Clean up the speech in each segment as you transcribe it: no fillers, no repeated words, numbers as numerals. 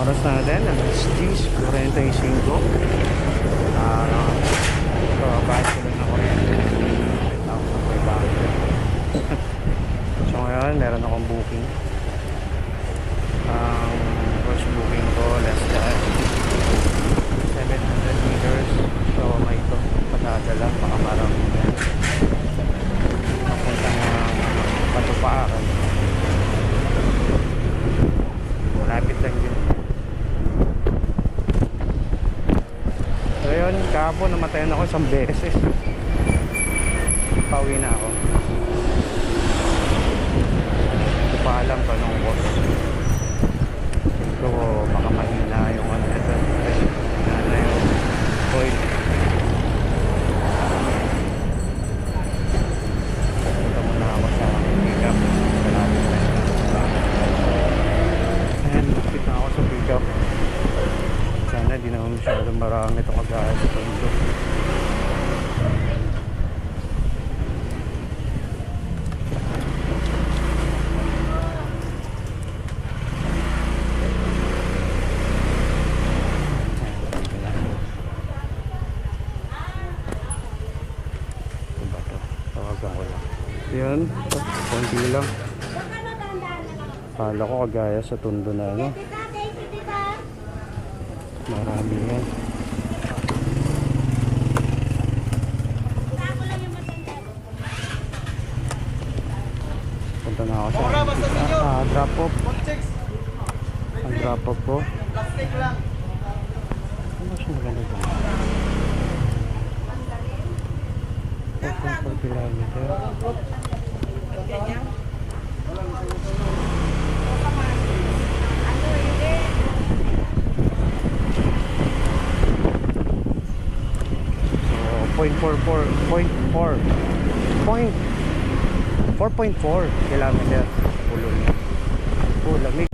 oras natin, alas 10:45. Babahit ko lang na kuryente. Ako sa pagbahan. So ngayon, meron akong booking. Ang first booking ko, less than 700 meters. So may ito, patadala, baka marami yan. Papunta ng Patupaaran. Malapit lang din. So yun, kahapon namatayan ako isang beses. Pauwi na ako. Hindi pa alam pa nung boss. Ito baka mahina yung ano ito. Mahina yung oil. Punta muna ako sa pick up. Malapit na yun. Ayan, lapit na ako sa pick up. Sana di naman masyadong marami ito kagaya sa Tondo. Yan, konti lang. Kala ko kagaya sa Tondo na ano. Marami yan. Punta na ako sa drop off. Ang drop off ko. Ano siya maganda ba? 4.4 kilometer. 4.4 kilometer. Pulo niya. Lamig.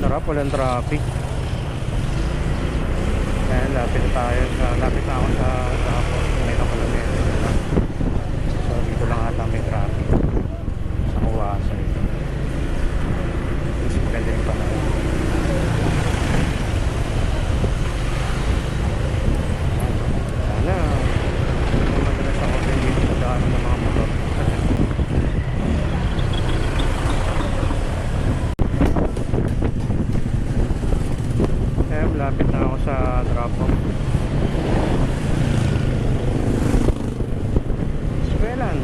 Sarap, walang traffic. Ayan, lapit na ako sa tapos may nakalamit. So dito lang ata may traffic sa Kuwasay. Kasi maganda yung panahon. Sana madalas ako din dito sa daan ng mga motor. Kaya malapit na ako sa drop-off. Kailan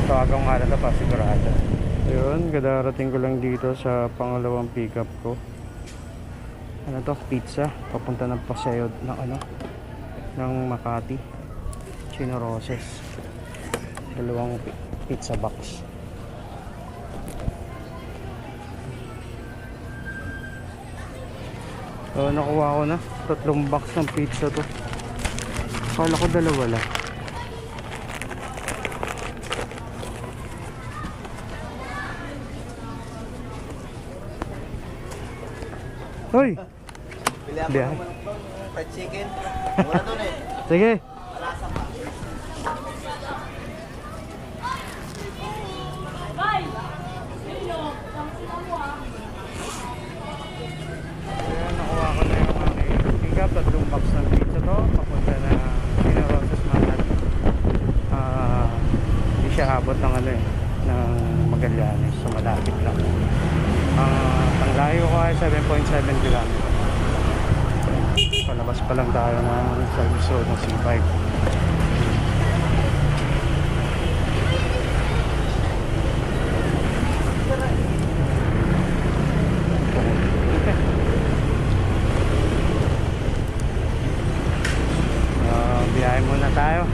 tawagang nga na sa Pasigurado. Yun, kadarating ko lang dito sa pangalawang pickup ko. Ano to? Pizza. Papunta ng Paseo ng ano? Ng Makati. Chino Roses. Dalawang pizza box. So, nakuha ko na. 3 box ng pizza to. Kala ko 2 lang. Hoy! Bili ako Biyahe. ng fried chicken. Wala doon eh. Sige. Malasa pa. Ayan, nakuha ko na yung aking pickup. 3 box ng pizza to. Papunta na Chino Roses Manat. Hindi siya abot ng ano eh, ng Magallanes. So malapit lang. Ang layo ko ay 7.7 km. Palabas pa lang tayo ng service road ng C5. Biyahe muna tayo.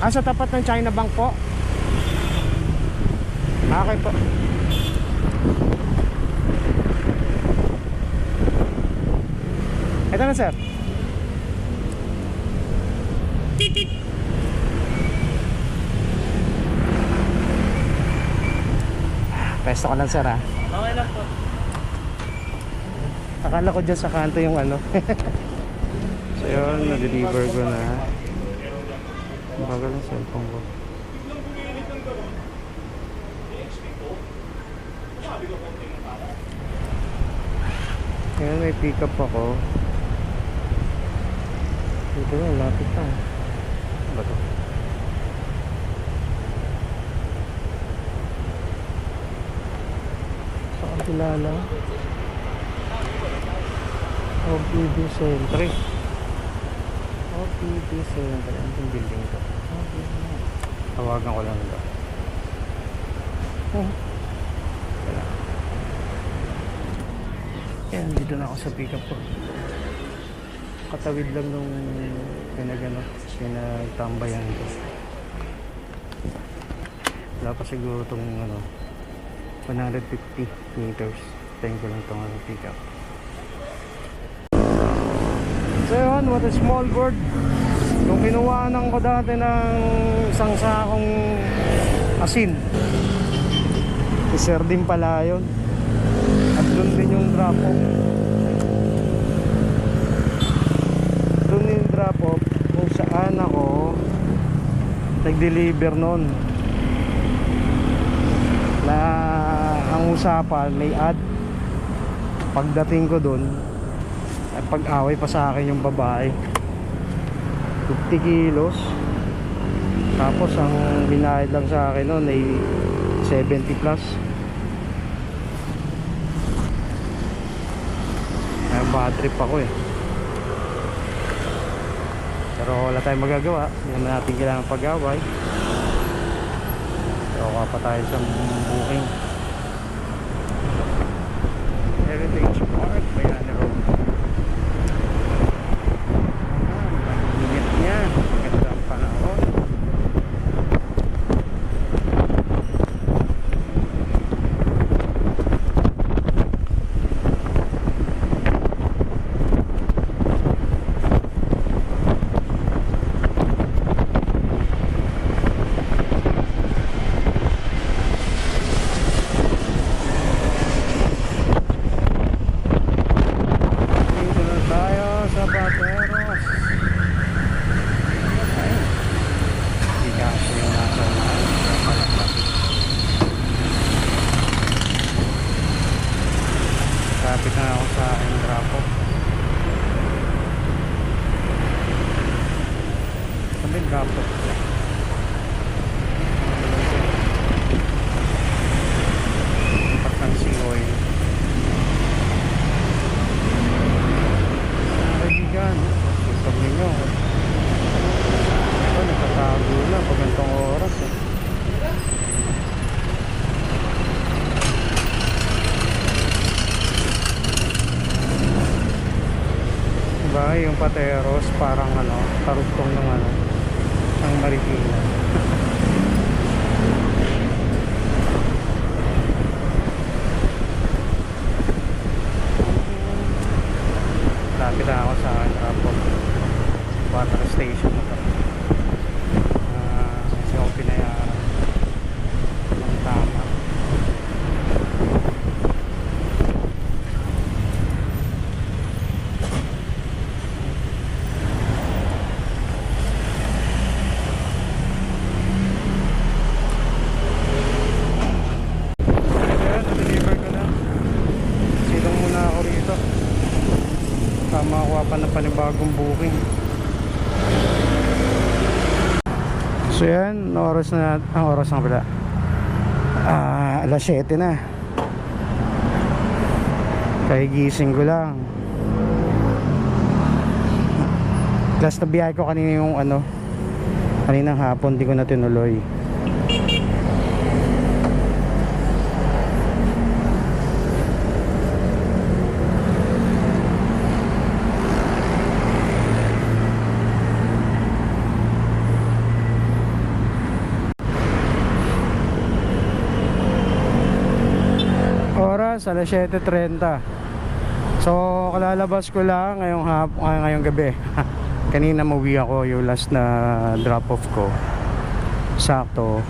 Sa tapat ng China Bank po. Okay po. Ito na sir. Pesto ko lang sir ha. Okay lang po. Akala ko dyan sa kanto yung ano. So yun, na-deliver ko na. Bagal ang cellphone ko. Ayan, may pick up ako. Dito na, lapit na. Ano ba ito? Sa kapilala. OPD Sentry. OPD Sentry. Ano yung building ko? Tawagan ko lang ito. Wala. Ayan, dito na ako sa pick up ko. Katawid lang nung pinagtambayan ko. Wala pa siguro itong 150 meters. Tayo ko lang itong pick up. So yun, what a small world. Yung kinuwaanan ko dati ng isang sakong asin, iser din pala yun. At doon din yung drop off. Doon yung drop off kung saan ako nag-deliver nun. Na ang usapan may ad. Pagdating ko doon, pag-away pa sa akin yung babae. 50 kilos. Tapos ang binayad lang sa akin noon ay 70 plus. Ay bad trip ako eh. Pero wala tayong magagawa. Hindi naman natin kailangan pag-away. Pero pa tayo sa booking. Heritage Park, Bayani Road. Init niya. Maganda ang panahon. Kapit na ako sa aking drapo. Sabi drapo. Pagkansing oil. Kaibigan, pag ninyo. Ito, nagtatago na pag gantong oras eh. Diba, yung Pateros parang tarugtong ng ng Marikina. Lapit na ako sa airport water station na to. Kasi ako pinayaran ng tama. Makakuha pa ng panibagong booking. So yan, oras na, ang oras na pala alas 7 na. Kahigising ko lang. Last na biyahe ko kanina yung kaninang hapon, di ko na tinuloy. oras, alas 7:30. So, kalalabas ko lang ngayong gabi. Kanina mauwi ako, yung last na drop off ko. Sakto.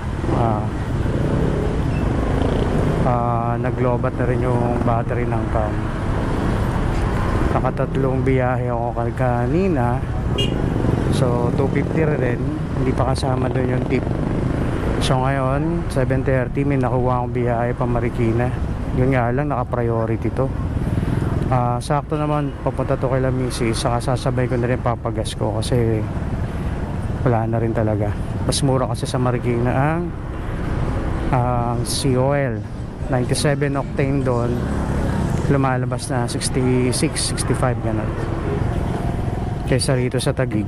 Naglobat na rin yung battery ng cam. Nakatatlong biyahe ako kanina. So, 250 rin. Hindi pa kasama doon yung tip. So, ngayon, 7:30, may nakuha akong biyahe pa Marikina. Yun nga lang, naka-priority to. Sakto naman papunta to kay Lamisi, saka sasabay ko na rin papagas ko kasi wala na rin talaga. Mas mura kasi sa Marikina ang COL 97 octane doon, lumalabas na 66, 65 ganun, kaysa rito sa Taguig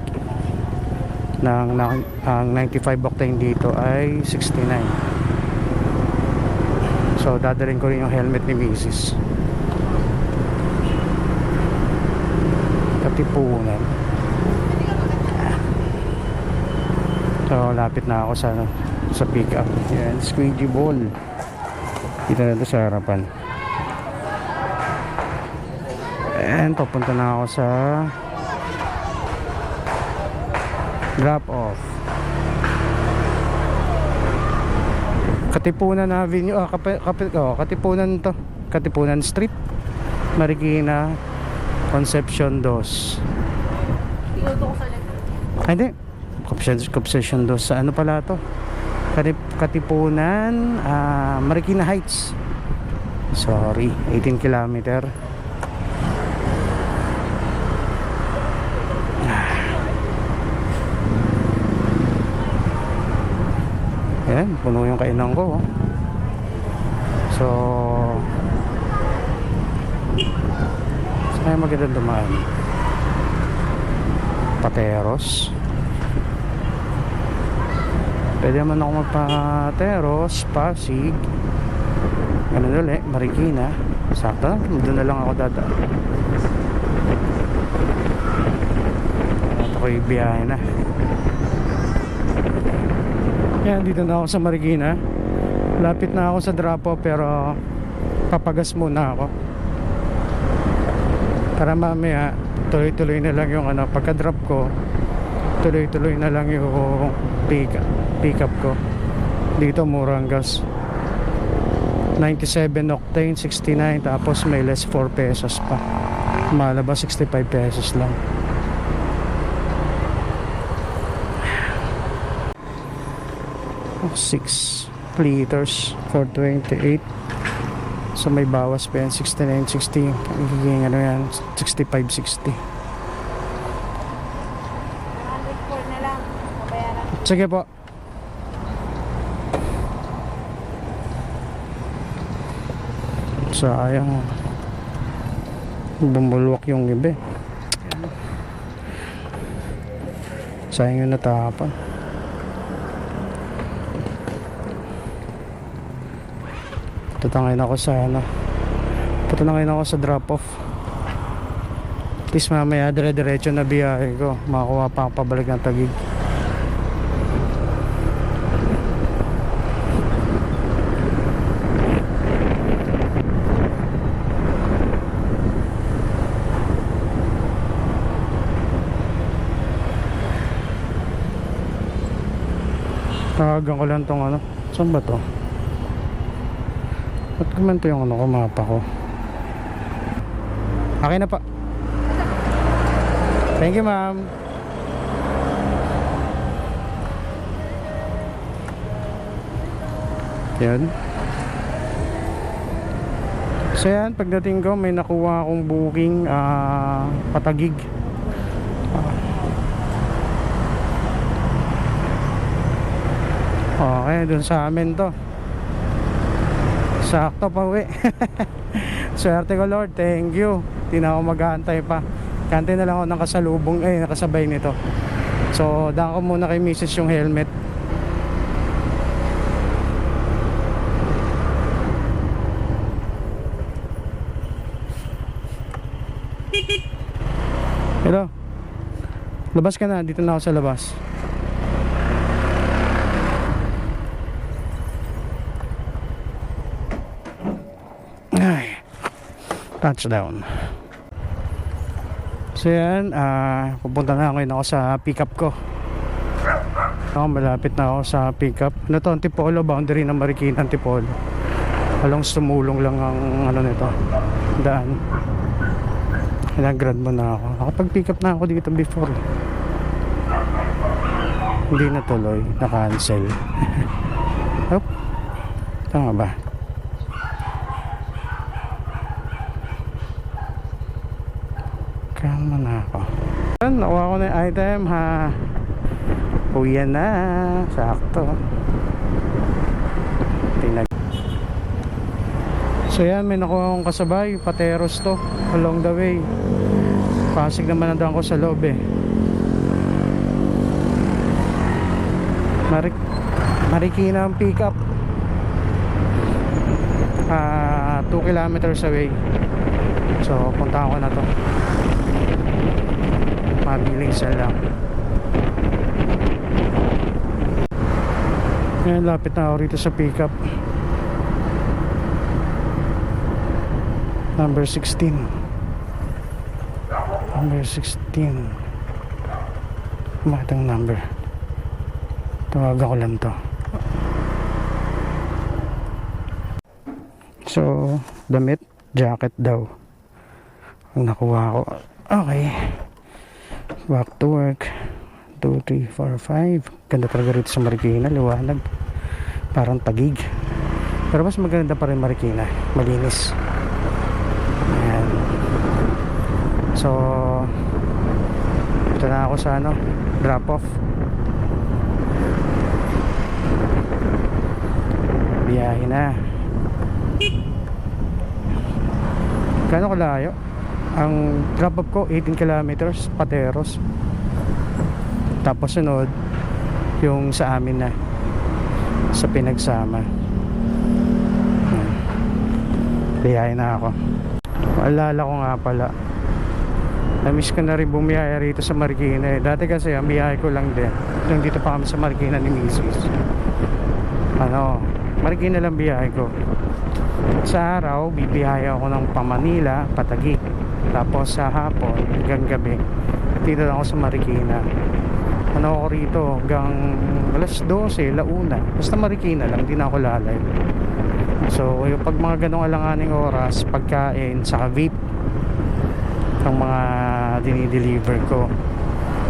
ang 95 octane dito ay 69. So dadalhin ko rin yung helmet ni Mrs. Katipunan. So lapit na ako sa pick up. Yan, squeegee ball. Dito na ito sa harapan. And papunta na ako sa drop off. Katipunan Avenue, Katipunan to. Katipunan Street, Marikina, Concepcion 2. Ay, hindi. Concepcion 2 sa ano pala to? Katipunan, Marikina Heights. Sorry, 18 kilometer. Ayan, puno yung kainan ko. So, saan magandang dumaan? Pateros. Pwede naman ako magpa-Teros, Pasig, ganun ulit, Marikina. Sakto, doon na lang ako dadaan. At ako'y biyahe na. Yan, dito na ako sa Marikina. Lapit na ako sa drop off, pero papagas muna ako para mamaya tuloy-tuloy na lang yung pagka drop ko, tuloy-tuloy na lang yung pick up ko. Dito murang gas, 97 octane 69, tapos may less 4 pesos pa, malabas 65 pesos lang. Oh, 6 liters 428. So may bawas pa yan, 69.60. Magiging ano yan, 65.60. na lang, mabayaran. Sige po. Sayang, bumulwak yung iba. Sayang yung natapan. Tutangin ako sa Tutangin ako sa drop off. At least mamaya dire-diretso na biyahe ko, makakuha pa ako pabalik ng Taguig. Tawagan ko lang tong saan ba to? Ba't kumanto yung mapa ko? Okay na pa. Thank you, ma'am. Yan. So yan, pagdating ko may nakuha akong booking Patagig. Okay, dun sa amin to. Sakto pa uwi. Swerte ko, Lord, thank you. Di na ako mag-aantay pa. Kante na lang ako ng kasalubong, nakasabay nito. So daan ko muna kay Mrs. yung helmet. Hello. Labas ka na, dito na ako sa labas. Ay. Touchdown. So yan, pupunta na ngayon ako sa pickup ko. Malapit na ako sa pickup. Ano to, Antipolo, boundary ng Marikina, Antipolo. Halong sumulong lang ang ano nito, daan. Nag-grad mo na ako. Nakapag-pick up na ako dito before. Hindi na tuloy, na-cancel. Oh, tama ba? Kama na ako. Nakuha ko na yung item ha. Uyan na. Sakto. Tingnan. So yan, may nakuha akong kasabay. Pateros to. Along the way. Pasig naman ang daan ko sa loob eh. Marikina ang pick up. 2 kilometers away. So punta ko na to. Mabiling sal lang. Ngayon lapit na ako rito sa pickup. Number 16. Number 16. Bakit ang number? Tawagan ko lang to. So damit, jacket daw ang nakuha ko. Okay, back to work. 2, 3, 4, 5. Ganda talaga rito sa Marikina, liwanag, parang Taguig. Pero mas maganda pa rin Marikina, malinis. Ayan. So ito na ako sa ano, drop off. Biyahe na. Kano kalayo? Ang drop off ko 18 kilometers, Pateros. Tapos sunod yung sa amin na sa Pinagsama. Biyahe na ako. Maalala ko nga pala, na-miss ko na rin bumiyaya rito sa Marikina eh. Dati kasi ang biyahe ko lang din nung dito pa kami sa Marikina ni Mrs. Marikina lang biyahe ko. Sa araw bibiyahe ako ng Pamanila, Patagig. Tapos sa hapon hanggang gabi dito lang ako sa Marikina. Ako rito hanggang alas 12, launa. Basta Marikina lang, hindi na ako lalay. So yung pag mga ganong alanganing oras, pagkain, saka vape ang mga dinideliver ko.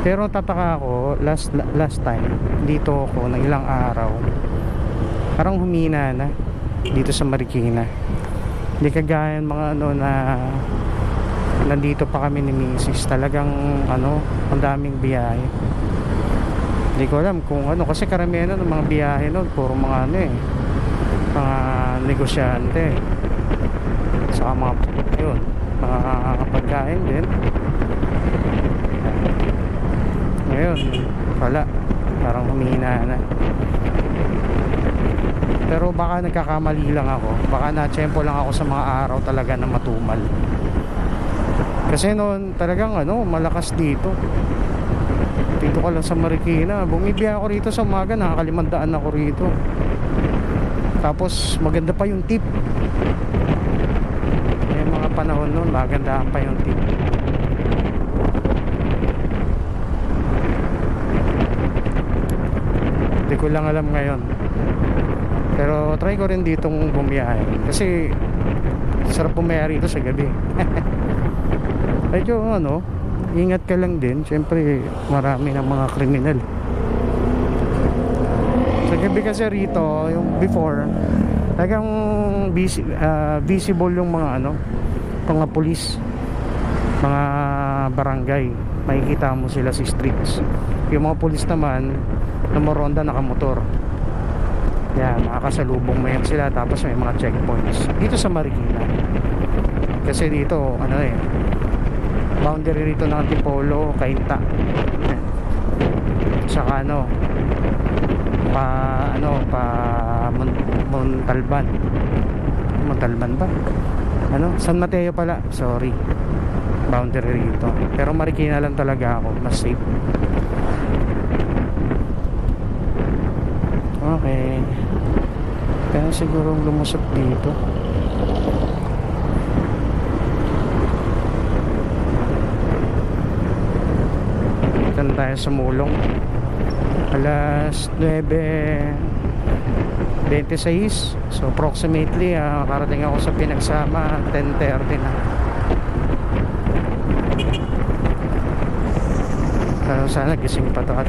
Pero tataka ako, last time dito ako ng ilang araw, parang humina na dito sa Marikina. Hindi kagaya mga na nandito pa kami ni Mrs. Talagang ang daming biyahe. Hindi ko alam kung kasi karamihan ng mga biyahe nun puro mga mga negosyante, saka mga pagkain din. Ngayon wala, parang humina na. Pero baka nagkakamali lang ako, baka na-tsempo lang ako sa mga araw talaga na matumal. Kasi noon talagang malakas dito ka lang sa Marikina. Bumibiyaya ako rito sa umaga, nakakalimandaan ako rito. Tapos maganda pa yung tip. May mga panahon noon magandaan pa yung tip. Hindi ko lang alam ngayon. Pero try ko rin ditong bumiyahe kasi sarap bumiyahe rito sa gabi. Medyo ingat ka lang din. Siyempre marami ng mga kriminal sa gabi kasi rito. Yung before talagang visible yung mga mga pulis, mga barangay, makikita mo sila sa streets. Yung mga pulis naman namaronda nakamotor. Yan, makakasalubong mo yan sila. Tapos may mga checkpoints dito sa Marikina kasi dito boundary rito ng Antipolo, Cainta, saka Montalban ba? San Mateo pala, sorry. Boundary rito. Pero Marikina lang talaga ako, mas safe. Okay. Kaya siguro lumusot dito. lang tayo sumulong. Alas 9:26. So approximately karating ako sa Pinagsama 10:30 na. Sana gising pa to at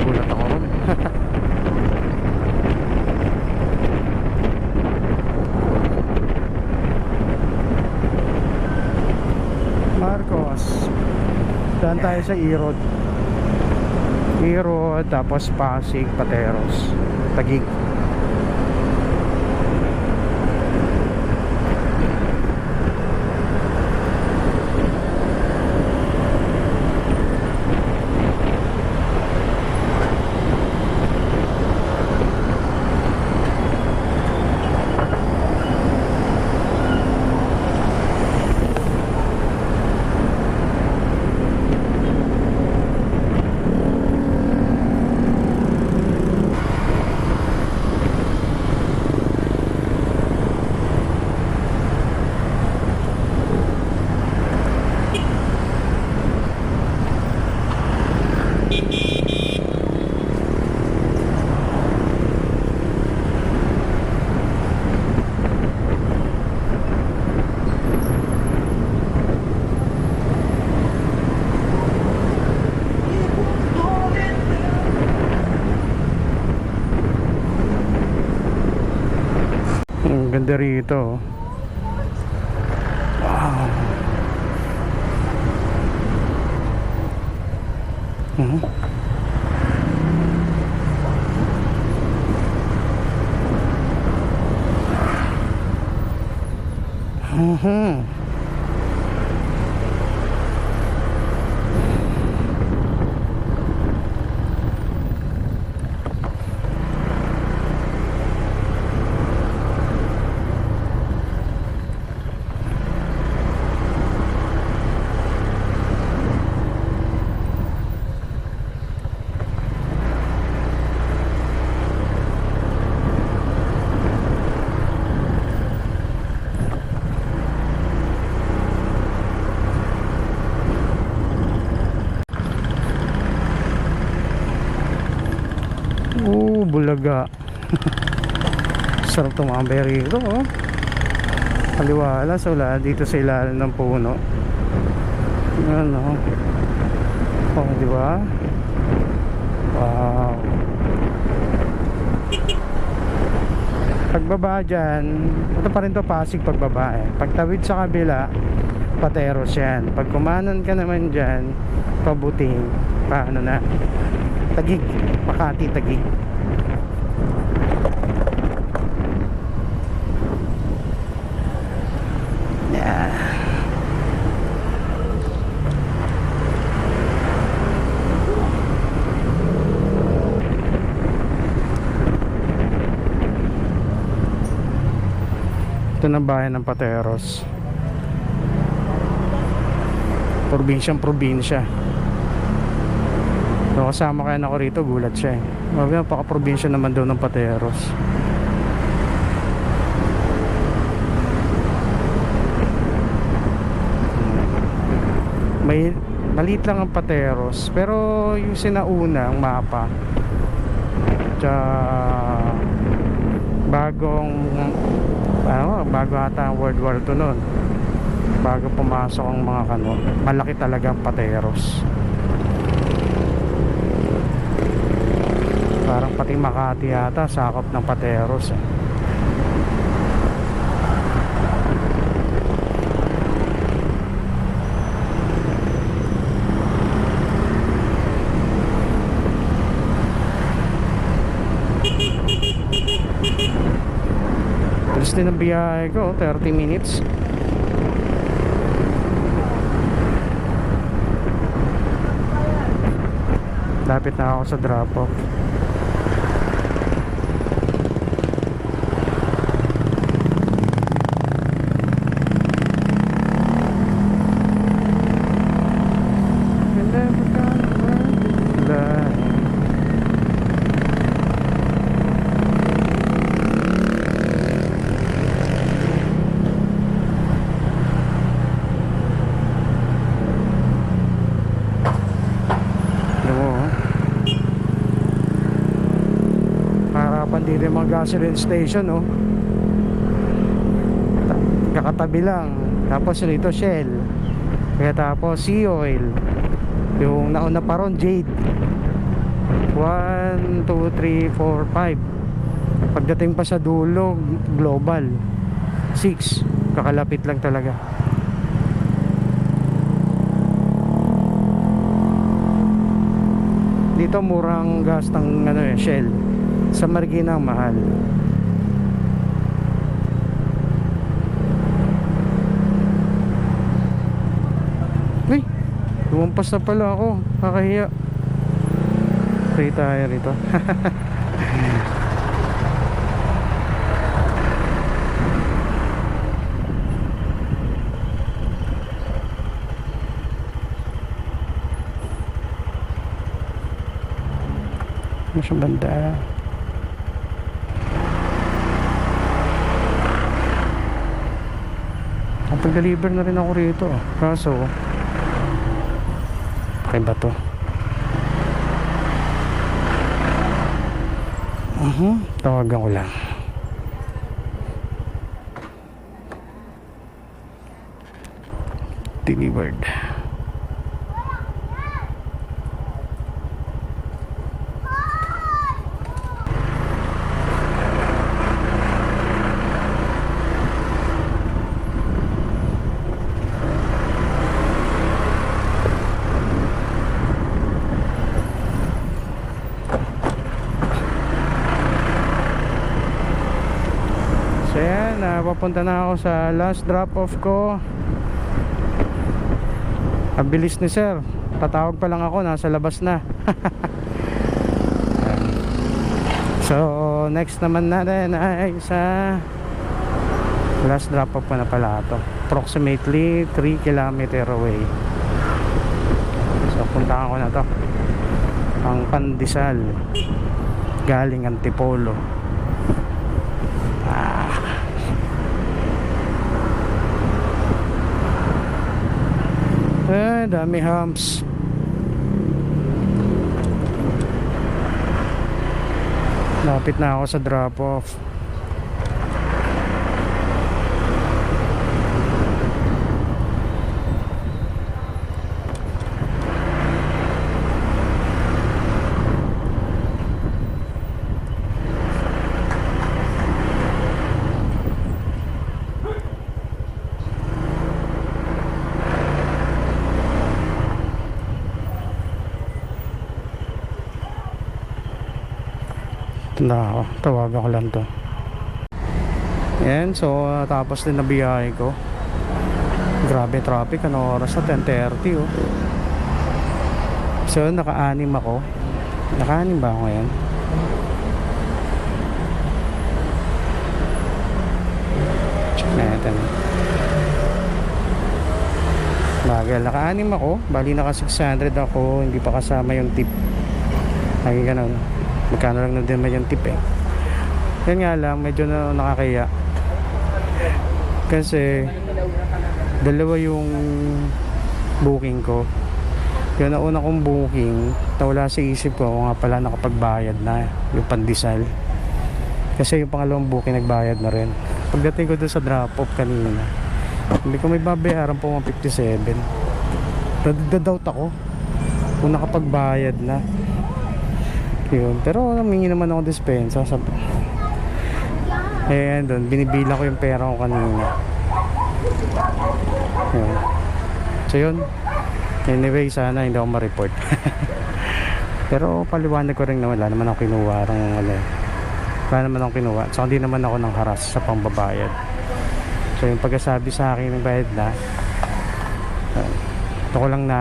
gulat ako ron. Marcos, daan tayo sa Irod, tapos Pasig, Pateros, Taguig. Ang ganda rito. Wow. Bulaga. Sarap tumambay rito, oh. Kaliwala sa wala dito sa ilalim ng puno. Yan, oh. Oh, di ba? Wow. Pagbaba dyan, ito pa rin to Pasig pagbaba eh. Pagtawid sa kabila, Pateros yan. Pag kumanan ka naman dyan, pabuting, paano na, Taguig, Makati, Taguig. Yeah. Ito na bayan ng Pateros. Probinsya. So, kasama kaya ako rito, gulat siya eh. Mabi, napaka-probinsya naman daw ng Pateros. May maliit lang ang Pateros, pero yung sinauna ang mapa, bago ata ang World War II noon, bago pumasok ang mga kanon, malaki talaga ang Pateros. Parang pati Makati yata sakop ng Pateros eh. Alas din ang biyahe ko, 30 minutes. Lapit na ako sa drop off. gasoline station, oh. Kakatabi lang. Tapos rito Shell. Kaya tapos Sea Oil. Yung nauna pa ron Jade. 1, 2, 3, 4, 5. Pagdating pa sa dulo Global 6. Kakalapit lang talaga. Dito murang gas ng ano eh, Shell. Sa Marikina ang mahal. Uy, lumampas na pala ako. Kakahiya. Free tayo rito. Nasa banda. Pag-deliver na rin ako rito. Kaso okay ba to? Tawagan ko lang. Delivered. So yan, papunta na ako sa last drop off ko. Ang bilis ni sir. Tatawag pa lang ako, nasa labas na. So next naman natin ay sa last drop off ko na pala ito. Approximately 3 km away. So puntahan ko na to. Ang Pandesal galing Antipolo. Dami humps. Lapit na ako sa drop off. Na ako, tawagan ko lang to. Yan, so tapos din na biyahe ko. Grabe traffic, ano oras na? 10:30 oh. So naka-anim ako. Naka-anim ba ako ngayon? Check natin. Bagal, naka-anim ako. Bali naka 600 ako, hindi pa kasama yung tip. Lagi ganun. Magkano lang na din may yung tip eh. Yan nga lang, medyo na nakakaya. Kasi dalawa yung booking ko. Yung nauna kong booking, nawala sa isip ko, ako nga pala nakapagbayad na yung Pandesal. Kasi yung pangalawang booking nagbayad na rin. Pagdating ko doon sa drop off kanina, hindi ko may babayaran po 157. Nadadoubt ako kung nakapagbayad na yun. Pero humingi naman ako dispensa sa doon, binibila ko yung pera ko kanina. Yun. So yun, anyway, sana hindi ako ma-report. Pero paliwanag ko rin na wala naman ako kinuha wala naman ako kinuha, so hindi naman ako nang haras sa pangbabayad. So yung pagkasabi sa akin ng bayad na ito ko lang na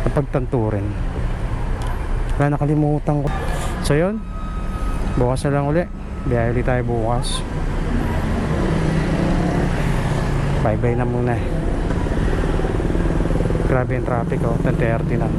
napagtanto rin. Wala, nakalimutan ko. So yun, bukas na lang uli. Biyahe ulit tayo bukas. Bye bye na muna. Grabe yung traffic oh, 10:30 na.